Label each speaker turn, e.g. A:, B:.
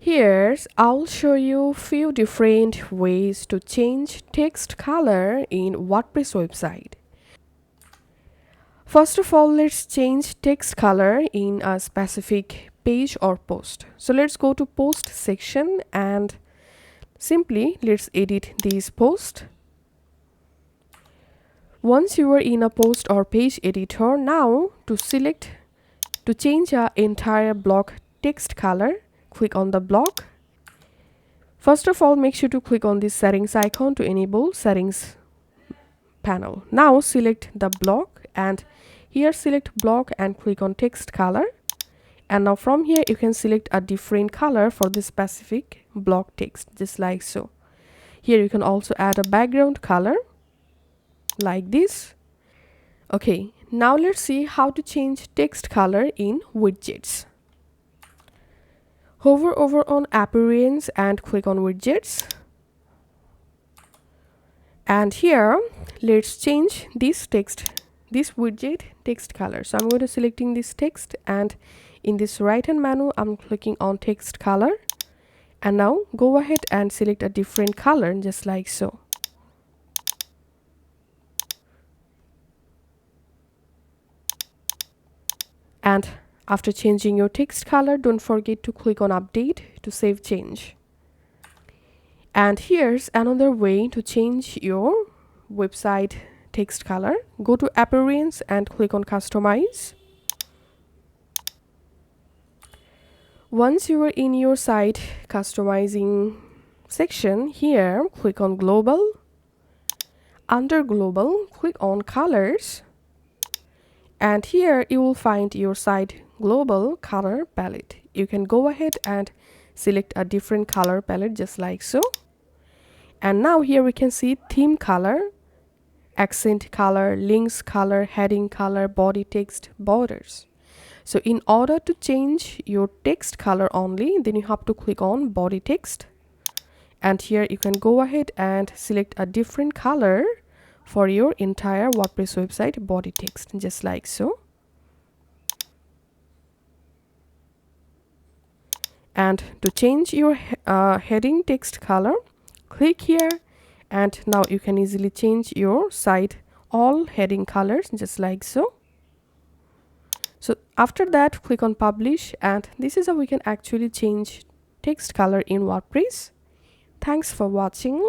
A: Here's I'll show you few different ways to change text color in WordPress website. First of all, let's change text color in a specific page or post. So let's go to post section and simply let's edit this post. Once you are in a post or page editor, now to change our entire block text color, click on the block. First of all, make sure to click on this settings icon to enable settings panel. Now select the block and here select block and click on text color. And now from here you can select a different color for this specific block text, just like so. Here you can also add a background color like this. Okay, now let's see how to change text color in widgets. Hover over on appearance and click on widgets. And here let's change this widget text color. So I'm going to selecting this text and in this right hand menu I'm clicking on text color, and now go ahead and select a different color, just like so. And after changing your text color, don't forget to click on update to save change. And here's another way to change your website text color. Go to appearance and click on customize. Once you are in your site customizing section, here click on global. Under global, click on colors. And here you will find your site global color palette. You can go ahead and select a different color palette, just like so. And now here we can see theme color, accent color, links color, heading color, body text, borders. So in order to change your text color only, then you have to click on body text. And here you can go ahead and select a different color for your entire WordPress website body text, just like so. And to change your heading text color, click here, and now you can easily change your site all heading colors, just like so. So after that, click on publish, and this is how we can actually change text color in WordPress. Thanks for watching.